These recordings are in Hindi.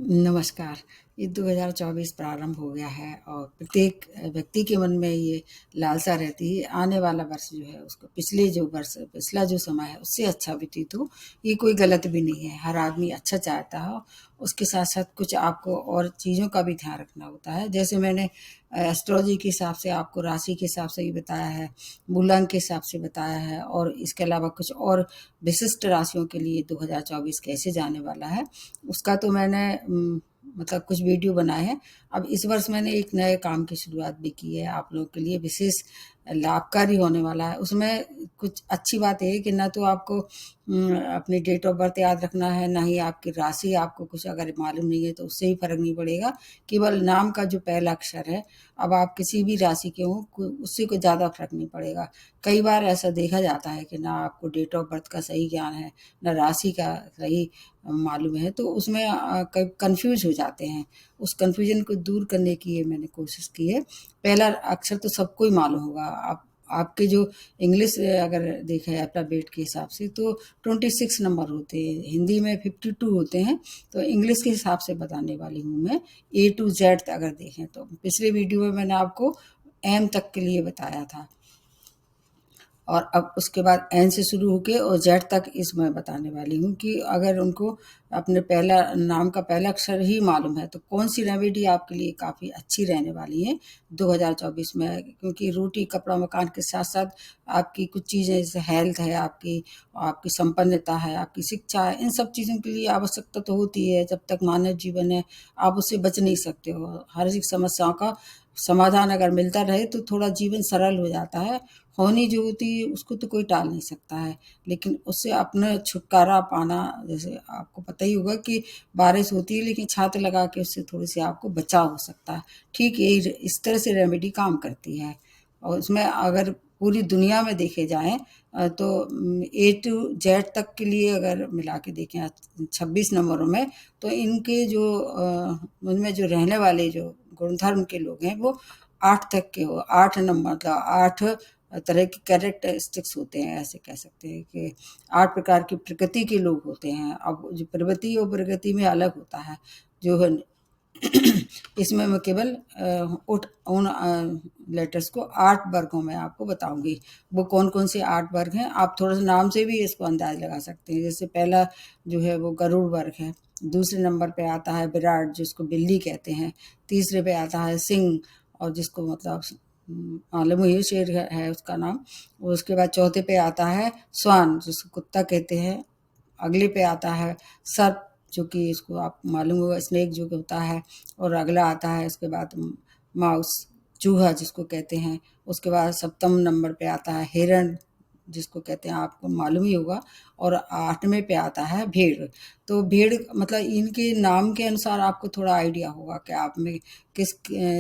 नमस्कार। ये 2024 प्रारंभ हो गया है और प्रत्येक व्यक्ति के मन में ये लालसा रहती है, आने वाला वर्ष जो है उसको पिछला जो समय है उससे अच्छा व्यतीत हो। ये कोई गलत भी नहीं है, हर आदमी अच्छा चाहता हो। उसके साथ-साथ कुछ आपको और चीज़ों का भी ध्यान रखना होता है। जैसे मैंने एस्ट्रोलॉजी के हिसाब से आपको राशि के हिसाब से भी बताया है, मूलांक के हिसाब से बताया है और इसके अलावा कुछ और विशिष्ट राशियों के लिए 2024 कैसे जाने वाला है, उसका तो मैंने मतलब कुछ वीडियो बनाए हैं। अब इस वर्ष मैंने एक नए काम की शुरुआत भी की है, आप लोगों के लिए विशेष लाभकारी होने वाला है। उसमें कुछ अच्छी बात ये है कि ना तो आपको अपनी डेट ऑफ बर्थ याद रखना है, ना ही आपकी राशि आपको कुछ अगर मालूम नहीं है तो उससे भी फ़र्क नहीं पड़ेगा। केवल नाम का जो पहला अक्षर है, अब आप किसी भी राशि के हों, उससे कोई ज़्यादा फ़र्क नहीं पड़ेगा। कई बार ऐसा देखा जाता है कि ना आपको डेट ऑफ बर्थ का सही ज्ञान है, ना राशि का सही मालूम है, तो उसमें कन्फ्यूज़ हो जाते हैं। उस कन्फ्यूज़न को दूर करने की ये मैंने कोशिश की है। पहला अक्षर तो सबको ही मालूम होगा। आप आपके जो इंग्लिश अगर देखें अल्फ़ाबेट के हिसाब से तो 26 नंबर होते हैं, हिंदी में 52 होते हैं, तो इंग्लिश के हिसाब से बताने वाली हूँ मैं। ए टू ज़ेड अगर देखें तो पिछले वीडियो में मैंने आपको एम तक के लिए बताया था। और अब उसके बाद एन से शुरू होके और जेड तक इसमें बताने वाली हूँ कि अगर उनको अपने पहला नाम का पहला अक्षर ही मालूम है तो कौन सी रेमेडी आपके लिए काफ़ी अच्छी रहने वाली है 2024 में, क्योंकि रोटी कपड़ा मकान के साथ साथ आपकी कुछ चीज़ें जैसे हेल्थ है, आपकी आपकी संपन्नता है, आपकी शिक्षा है, इन सब चीज़ों के लिए आवश्यकता तो होती है। जब तक मानव जीवन है आप उससे बच नहीं सकते हो। हर एक समस्याओं का समाधान अगर मिलता रहे तो थोड़ा जीवन सरल हो जाता है। होनी जो होती है उसको तो कोई टाल नहीं सकता है, लेकिन उससे अपना छुटकारा पाना, जैसे आपको पता ही होगा कि बारिश होती है लेकिन छाता लगा के उससे थोड़ी-सी आपको बचाव हो सकता है। ठीक यही इस तरह से रेमेडी काम करती है और उसमें अगर पूरी दुनिया में देखे जाएँ तो ए टू जेड तक के लिए अगर मिला के देखें 26 नंबरों में, तो इनके जो उनमें जो रहने वाले जो गुणधर्म के लोग हैं वो 8 तक के हो 8 नंबर मतलब 8 तरह की कैरेक्टरिस्टिक्स होते हैं, ऐसे कह सकते हैं कि 8 प्रकार की प्रकृति के लोग होते हैं। अब जो प्रवृत्ति और प्रकृति में अलग होता है, जो है इसमें मैं केवल उन लेटर्स को 8 वर्गों में आपको बताऊँगी। वो कौन-कौन से 8 वर्ग हैं, आप थोड़ा-सा नाम से भी इसको अंदाज़ लगा सकते हैं। जैसे पहला जो है वो गरुड़ वर्ग है, दूसरे नंबर पे आता है विराट जिसको बिल्ली कहते हैं, तीसरे पे आता है सिंह और जिसको मतलब मालूम ही है शेर है उसका नाम। और उसके बाद चौथे पे आता है स्वान जिसको कुत्ता कहते हैं, अगले पे आता है सर्प जो कि इसको आप मालूम होगा स्नेक जो कि होता है, और अगला आता है उसके बाद माउस चूहा जिसको कहते हैं, उसके बाद सप्तम नंबर पे आता है हिरण जिसको कहते हैं आपको मालूम ही होगा, और 8वें पे आता है भेड़। तो भेड़ मतलब इनके नाम के अनुसार आपको थोड़ा आइडिया होगा कि आप में किस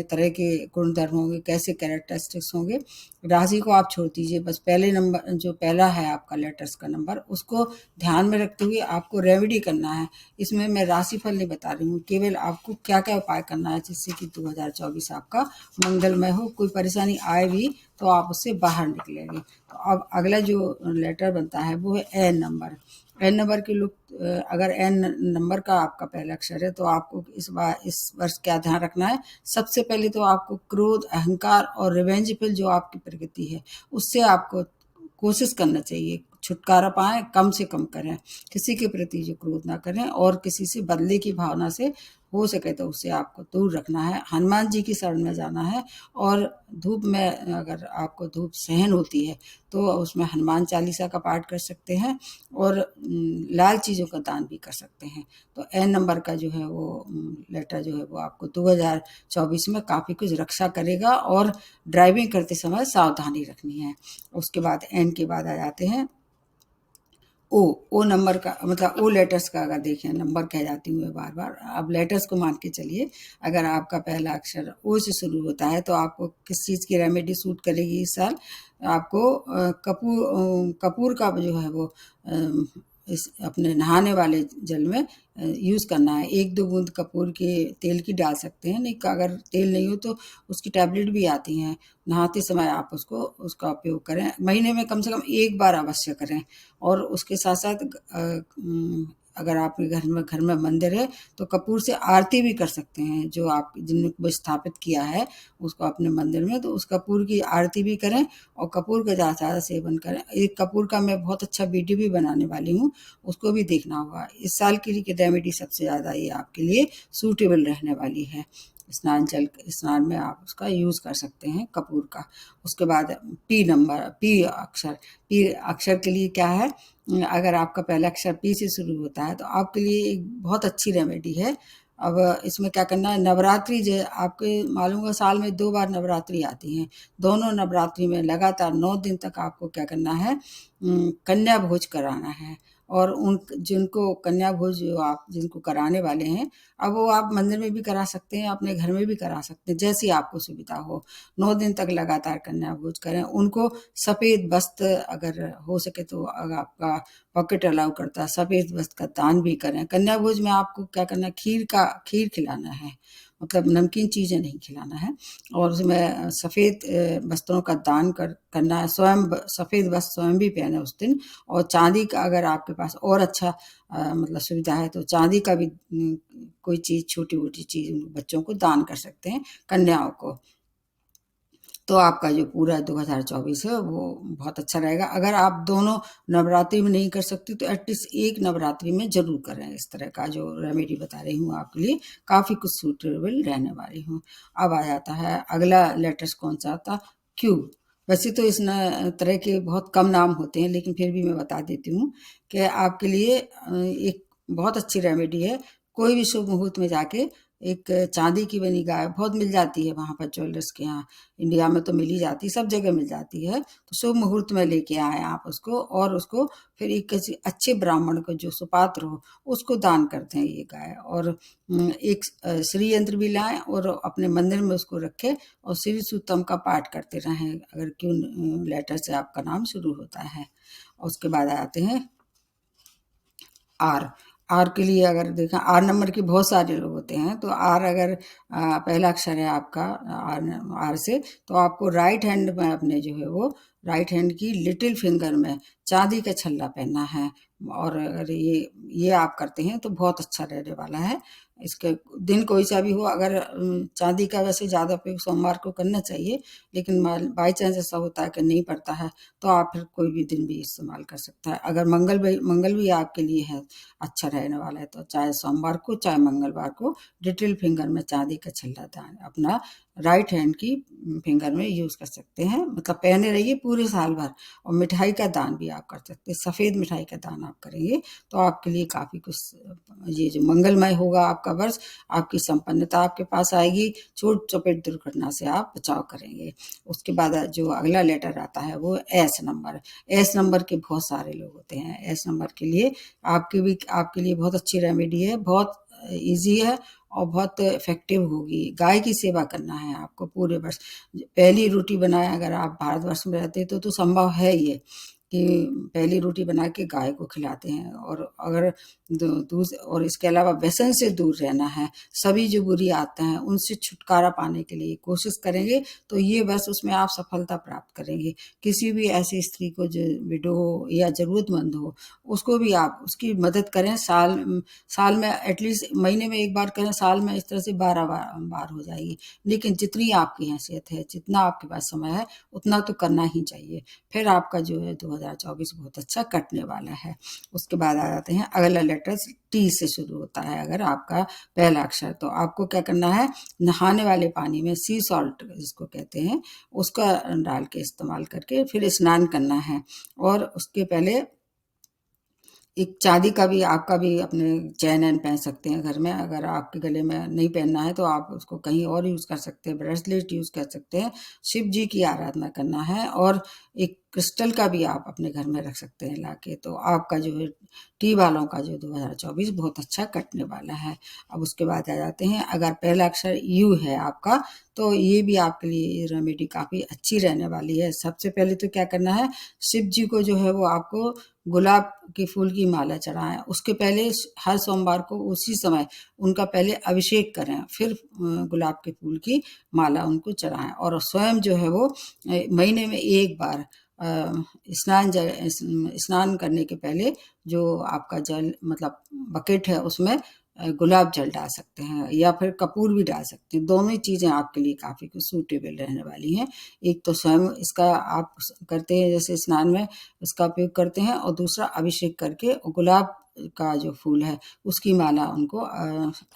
तरह के गुणधर्म होंगे, कैसे कैरेक्टरिस्टिक्स होंगे। राशि को आप छोड़ दीजिए, बस पहले नंबर जो पहला है आपका लेटर्स का नंबर उसको ध्यान में रखते हुए आपको रेमेडी करना है। इसमें मैं राशिफल नहीं बता रही हूँ, केवल आपको क्या-क्या उपाय करना है जिससे कि 2024 आपका मंगलमय हो, कोई परेशानी आए भी तो आप उससे बाहर निकलेंगे। तो अब अगला जो लेटर बनता है वो है एन नंबर। एन नंबर के लोग अगर एन नंबर का आपका पहला अक्षर है तो आपको इस वर्ष क्या ध्यान रखना है, सबसे पहले तो आपको क्रोध, अहंकार और रिवेंजफुल जो आपकी प्रकृति है, उससे आपको कोशिश करना चाहिए छुटकारा पाएँ, कम से कम करें। किसी के प्रति जो क्रोध ना करें और किसी से बदले की भावना से हो सके तो उससे आपको दूर रखना है। हनुमान जी की शरण में जाना है और धूप में अगर आपको धूप सहन होती है तो उसमें हनुमान चालीसा का पाठ कर सकते हैं और लाल चीज़ों का दान भी कर सकते हैं। तो एन नंबर का जो है वो लेटर जो है वो आपको 2024 में काफ़ी कुछ रक्षा करेगा और ड्राइविंग करते समय सावधानी रखनी है। उसके बाद एन के बाद आ जाते हैं ओ। ओ नंबर का मतलब ओ लेटर्स का अगर देखें, नंबर कह जाती हूँ मैं बार-बार, अब लेटर्स को मान के चलिए। अगर आपका पहला अक्षर ओ से शुरू होता है तो आपको किस चीज़ की रेमेडी सूट करेगी इस साल? आपको कपूर का जो है वो इस अपने नहाने वाले जल में यूज़ करना है। 1-2 बूँद कपूर के तेल की डाल सकते हैं, नहीं अगर तेल नहीं हो तो उसकी टैबलेट भी आती हैं। नहाते समय आप उसका उपयोग करें। महीने में कम से कम 1 बार अवश्य करें और उसके साथ-साथ अगर आपके घर में मंदिर है तो कपूर से आरती भी कर सकते हैं। जो आप जिनको स्थापित किया है उसको अपने मंदिर में, तो उस कपूर की आरती भी करें और कपूर का ज़्यादा से ज़्यादा सेवन करें। एक कपूर का मैं बहुत अच्छा वीडियो भी बनाने वाली हूँ, उसको भी देखना होगा। इस साल के लिए रेमेडी सबसे ज़्यादा ये आपके लिए सूटेबल रहने वाली है। स्नान में आप उसका यूज़ कर सकते हैं कपूर का। उसके बाद पी अक्षर के लिए क्या है, अगर आपका पहला अक्षर पी से शुरू होता है तो आपके लिए एक बहुत अच्छी रेमेडी है। अब इसमें क्या करना है, नवरात्रि जो आपके मालूम होगा साल में 2 बार नवरात्रि आती हैं। दोनों नवरात्रि में लगातार 9 दिन तक आपको क्या करना है, कन्या भोज कराना है। और उन जिनको कन्या भोज जो आप जिनको कराने वाले हैं, अब वो आप मंदिर में भी करा सकते हैं, अपने घर में भी करा सकते हैं, जैसी आपको सुविधा हो। 9 दिन तक लगातार कन्या भोज करें। उनको सफ़ेद वस्त्र, अगर हो सके तो अगर आपका पॉकेट अलाउ करता है, सफ़ेद वस्त्र का दान भी करें। कन्या भोज में आपको क्या करना है, खीर खिलाना है, मतलब नमकीन चीज़ें नहीं खिलाना है। और उसमें सफ़ेद वस्त्रों का दान करना है। स्वयं सफ़ेद वस्त्र स्वयं भी पहने उस दिन। और चांदी का अगर आपके पास और अच्छा मतलब सुविधा है तो चांदी का भी कोई चीज़, छोटी मोटी चीज़ बच्चों को दान कर सकते हैं, कन्याओं को। तो आपका जो पूरा 2024 है वो बहुत अच्छा रहेगा। अगर आप दोनों नवरात्रि में नहीं कर सकती तो एटलीस्ट एक नवरात्रि में ज़रूर करें। इस तरह का जो रेमेडी बता रही हूँ आपके लिए काफ़ी कुछ सूटेबल रहने वाली हूँ। अब आ जाता है अगला लेटर्स कौन सा था, क्यू। वैसे तो इस तरह के बहुत कम नाम होते हैं, लेकिन फिर भी मैं बता देती हूँ कि आपके लिए एक बहुत अच्छी रेमेडी है। कोई भी शुभ मुहूर्त में जाके एक चांदी की बनी गाय बहुत मिल जाती है वहाँ पर ज्वेलर्स के यहाँ, इंडिया में तो मिल ही जाती है, सब जगह मिल जाती है। तो शुभ मुहूर्त में लेके आए आप उसको, और उसको फिर एक किसी अच्छे ब्राह्मण को जो सुपात्र हो उसको दान करते हैं ये गाय। और एक श्री यंत्र भी लाएं और अपने मंदिर में उसको रखें और श्री सूक्तम का पाठ करते रहें, अगर क्यों लेटर से आपका नाम शुरू होता है। और उसके बाद आते हैं आर। आर के लिए अगर देखा, आर नंबर के बहुत सारे लोग होते हैं, तो आर अगर पहला अक्षर है आपका आर से, तो आपको राइट हैंड में अपने जो है वो राइट हैंड की लिटिल फिंगर में चांदी का छल्ला पहनना है। और अगर ये आप करते हैं तो बहुत अच्छा रहने वाला है। इसके दिन कोई सा भी हो, अगर चांदी का वैसे ज़्यादा उपयोग सोमवार को करना चाहिए, लेकिन बाई चांस ऐसा होता है कि नहीं पड़ता है तो आप फिर कोई भी दिन भी इस्तेमाल कर सकता है। अगर मंगल भी आपके लिए है अच्छा रहने वाला है, तो चाहे सोमवार को चाहे मंगलवार को लिटिल फिंगर में चांदी का छल्ला दान अपना राइट हैंड की फिंगर में यूज़ कर सकते हैं, मतलब पहने रहिए पूरे साल भर। और मिठाई का दान भी आप कर सकते हैं, सफ़ेद मिठाई का दान आप करेंगे तो आपके लिए काफ़ी कुछ, ये जो मंगलमय होगा आपका वर्ष, आपकी संपन्नता आपके पास आएगी, चोट चपेट दुर्घटना से आप बचाव करेंगे। उसके बाद जो अगला लेटर आता है वो एस नंबर। एस नंबर के बहुत सारे लोग होते हैं। एस नंबर के लिए आपके लिए बहुत अच्छी रेमेडी है, बहुत ईजी है और बहुत इफेक्टिव होगी। गाय की सेवा करना है आपको पूरे वर्ष। पहली रोटी बनाए, अगर आप भारतवर्ष में रहते तो संभव है ये कि पहली रोटी बना के गाय को खिलाते हैं। और अगर दूध, और इसके अलावा व्यसन से दूर रहना है, सभी जो बुरी आदतें हैं उनसे छुटकारा पाने के लिए कोशिश करेंगे तो ये बस उसमें आप सफलता प्राप्त करेंगे। किसी भी ऐसी स्त्री को जो विडो हो या ज़रूरतमंद हो, उसको भी आप उसकी मदद करें। साल में एटलीस्ट महीने में एक बार करें, साल में इस तरह से 12 बार हो जाएगी। लेकिन जितनी आपकी हैसियत है, जितना आपके पास समय है, उतना तो करना ही चाहिए। फिर आपका जो है 2024 बहुत अच्छा कटने वाला है। उसके बाद आ जाते हैं अगला लेटर टी से शुरू होता है अगर आपका पहला अक्षर, तो आपको क्या करना है, नहाने वाले पानी में सी सॉल्ट जिसको कहते हैं उसका डाल के इस्तेमाल करके फिर स्नान करना है। और उसके पहले एक चांदी का भी आपका भी अपने चेन एन पहन सकते हैं घर में। अगर आपके गले में नहीं पहनना है तो आप उसको कहीं और यूज़ कर सकते हैं, ब्रेसलेट यूज़ कर सकते हैं। शिव जी की आराधना करना है। और एक क्रिस्टल का भी आप अपने घर में रख सकते हैं लाके। तो आपका जो है टी वालों का जो 2024 बहुत अच्छा कटने वाला है। अब उसके बाद आ जाते हैं, अगर पहला अक्षर यू है आपका तो ये भी आपके लिए रेमेडी काफ़ी अच्छी रहने वाली है। सबसे पहले तो क्या करना है, शिव जी को जो है वो आपको गुलाब के फूल की माला चढ़ाएं। उसके पहले हर सोमवार को उसी समय उनका पहले अभिषेक करें, फिर गुलाब के फूल की माला उनको चढ़ाएं। और स्वयं जो है वो महीने में एक बार स्नान करने के पहले जो आपका जल मतलब बकेट है उसमें गुलाब जल डाल सकते हैं या फिर कपूर भी डाल सकते हैं। दोनों ही चीज़ें आपके लिए काफ़ी कुछ सूटेबल रहने वाली हैं। एक तो स्वयं इसका आप करते हैं जैसे स्नान में इसका उपयोग करते हैं, और दूसरा अभिषेक करके गुलाब का जो फूल है उसकी माला उनको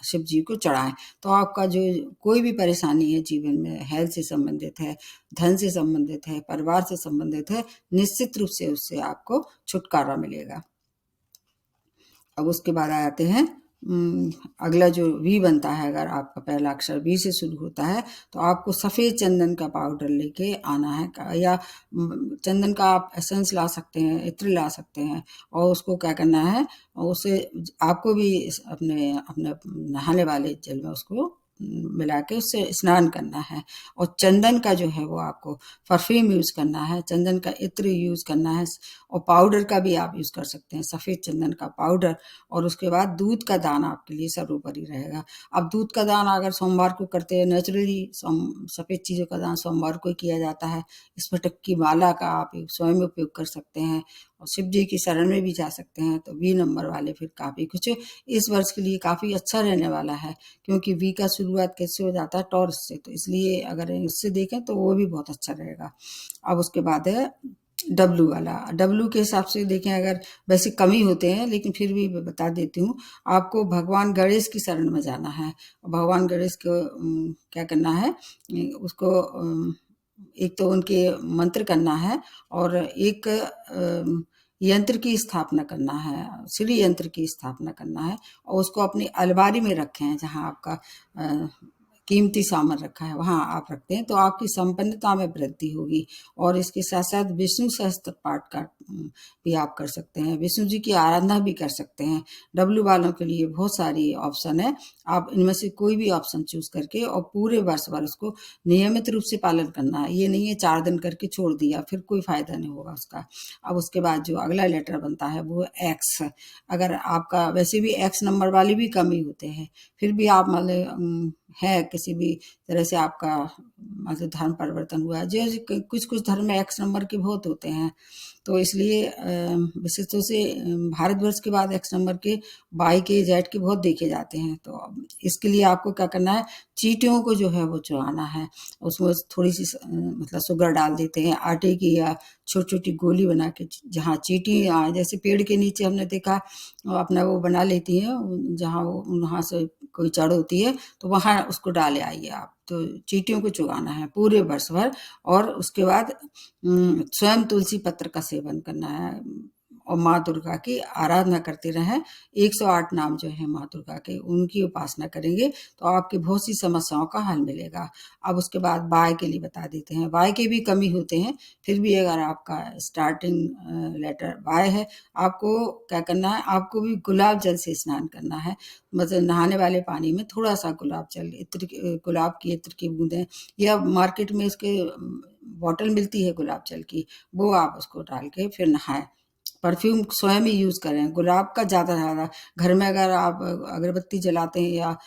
शिव जी को चढ़ाएं। तो आपका जो कोई भी परेशानी है जीवन में, हेल्थ से संबंधित है, धन से संबंधित है, परिवार से संबंधित है, निश्चित रूप से उससे आपको छुटकारा मिलेगा। अब उसके बाद आ जाते हैं अगला जो वी बनता है, अगर आपका पहला अक्षर वी से शुरू होता है तो आपको सफ़ेद चंदन का पाउडर लेके आना है, या चंदन का आप एसेंस ला सकते हैं, इत्र ला सकते हैं, और उसको क्या करना है, उसे आपको भी अपने अपने नहाने वाले जल में उसको मिला के उससे स्नान करना है। और चंदन का जो है वो आपको परफ्यूम यूज़ करना है, चंदन का इत्र यूज़ करना है, और पाउडर का भी आप यूज़ कर सकते हैं, सफ़ेद चंदन का पाउडर। और उसके बाद दूध का दान आपके लिए सर्वोपरि रहेगा। अब दूध का दान अगर सोमवार को करते हैं, नेचुरली सफ़ेद चीज़ों का दान सोमवार को ही किया जाता है। स्फटिक की माला का आप स्वयं उपयोग कर सकते हैं, और शिव जी की शरण में भी जा सकते हैं। तो वी नंबर वाले फिर काफ़ी कुछ इस वर्ष के लिए काफ़ी अच्छा रहने वाला है, क्योंकि वी का शुरुआत कैसे हो जाता है, टॉरस से, तो इसलिए अगर इससे देखें तो वो भी बहुत अच्छा रहेगा। अब उसके बाद है डब्लू वाला। डब्लू के हिसाब से देखें, अगर वैसे कम ही होते हैं लेकिन फिर भी मैं बता देती हूँ, आपको भगवान गणेश की शरण में जाना है। भगवान गणेश को क्या करना है, उसको एक तो उनके मंत्र करना है, और एक यंत्र की स्थापना करना है, श्री यंत्र की स्थापना करना है, और उसको अपनी अलमारी में रखें जहाँ आपका कीमती सामान रखा है वहाँ आप रखते हैं, तो आपकी संपन्नता में वृद्धि होगी। और इसके साथ साथ विष्णु सहस्त्र पाठ का भी आप कर सकते हैं, विष्णु जी की आराधना भी कर सकते हैं। डब्लू वालों के लिए बहुत सारी ऑप्शन है, आप इनमें से कोई भी ऑप्शन चूज करके और पूरे वर्ष भर उसको नियमित रूप से पालन करना है। ये नहीं है 4 दिन करके छोड़ दिया, फिर कोई फायदा नहीं होगा उसका। अब उसके बाद जो अगला लेटर बनता है वो एक्स। अगर आपका वैसे भी एक्स नंबर वाले भी कम ही होते हैं, फिर भी आप मतलब है किसी भी तरह से आपका मतलब धर्म परिवर्तन हुआ है, जो कुछ कुछ धर्म में एक्स नंबर के बहुत होते हैं, तो इसलिए विशेष रूप से भारतवर्ष के बाद एक्स नंबर के वाई के जेड के बहुत देखे जाते हैं। तो इसके लिए आपको क्या करना है, चींटियों को जो है वो चुराना है, उसमें थोड़ी सी मतलब शुगर डाल देते हैं आटे की, या छोटी छोटी गोली बना के, जहाँ चींटी जैसे पेड़ के नीचे हमने देखा अपना वो बना लेती हैं, जहाँ वो वहाँ से कोई जड़ होती है तो वहाँ उसको डाले आइए आप। तो चींटियों को चुगाना है पूरे वर्ष भर, और उसके बाद स्वयं तुलसी पत्र का सेवन करना है, और माँ दुर्गा की आराधना करते रहें। 108 नाम जो है माँ दुर्गा के, उनकी उपासना करेंगे तो आपकी बहुत सी समस्याओं का हल मिलेगा। अब उसके बाद बाय के लिए बता देते हैं, बाय के भी कमी होते हैं, फिर भी अगर आपका स्टार्टिंग लेटर बाय है, आपको क्या करना है, आपको भी गुलाब जल से स्नान करना है। मतलब नहाने वाले पानी में थोड़ा सा गुलाब जल, गुलाब की इत्र की बूंदें, या मार्केट में इसके बॉटल मिलती है गुलाब जल की, वो आप उसको डाल के फिर नहाएं। परफ्यूम स्वयं ही यूज़ करें, गुलाब का ज़्यादा से ज़्यादा। घर में अगर आप अगरबत्ती जलाते हैं या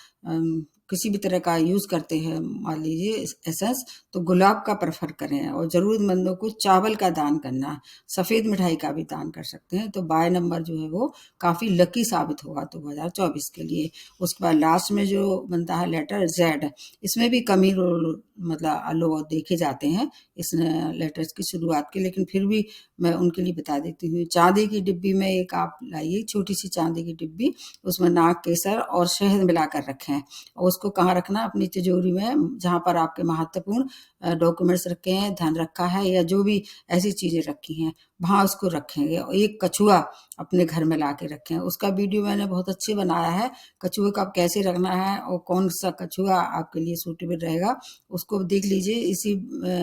किसी भी तरह का यूज़ करते हैं, मान लीजिए एसेंस, तो गुलाब का प्रेफर करें। और ज़रूरतमंदों को चावल का दान करना, सफ़ेद मिठाई का भी दान कर सकते हैं। तो बाय नंबर जो है वो काफ़ी लकी साबित होगा 2024 के लिए। उसके बाद लास्ट में जो बनता है लेटर जेड, इसमें भी कमी मतलब लोग देखे जाते हैं इस लेटर्स की शुरुआत के, लेकिन फिर भी मैं उनके लिए बता देती हूँ। चांदी की डिब्बी में एक आप लाइए, छोटी सी चांदी की डिब्बी, उसमें नाक, केसर और शहद मिलाकर रखें, और उसको कहाँ रखना, अपनी तिजोरी में, जहाँ पर आपके महत्वपूर्ण डॉक्यूमेंट्स रखे हैं, धन रखा है, या जो भी ऐसी चीज़ें रखी हैं वहाँ उसको रखेंगे। और एक कछुआ अपने घर में ला के रखें, उसका वीडियो मैंने बहुत अच्छे बनाया है, कछुए का कैसे रखना है और कौन सा कछुआ आपके लिए सूटेबल रहेगा, उसको देख लीजिए, इसी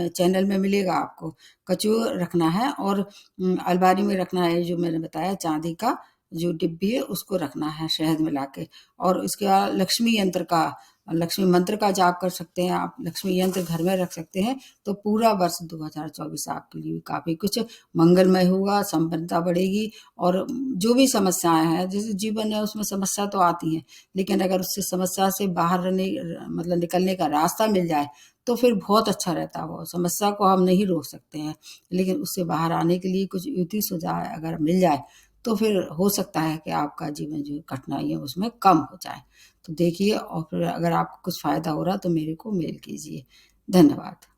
चैनल में मिलेगा आपको। कछुआ रखना है, और अलमारी में रखना है, जो मैंने बताया चांदी का जो डिब्बी है उसको रखना है शहद मिला के। और इसके बाद लक्ष्मी यंत्र का लक्ष्मी मंत्र का जाप कर सकते हैं आप, लक्ष्मी यंत्र घर में रख सकते हैं, तो पूरा वर्ष 2024 आपके लिए काफ़ी कुछ मंगलमय होगा, संपन्नता बढ़ेगी। और जो भी समस्याएँ हैं, जैसे जीवन है उसमें समस्या तो आती हैं, लेकिन अगर उससे समस्या से बाहर रहने मतलब निकलने का रास्ता मिल जाए, तो फिर बहुत अच्छा रहता है वो। समस्या को हम नहीं रोक सकते हैं, लेकिन उससे बाहर आने के लिए कुछ युक्ति सुझाव अगर मिल जाए, तो फिर हो सकता है कि आपका जीवन जो कठिनाई है उसमें कम हो जाए। तो देखिए, और फिर अगर आपको कुछ फ़ायदा हो रहा है तो मेरे को मेल कीजिए। धन्यवाद।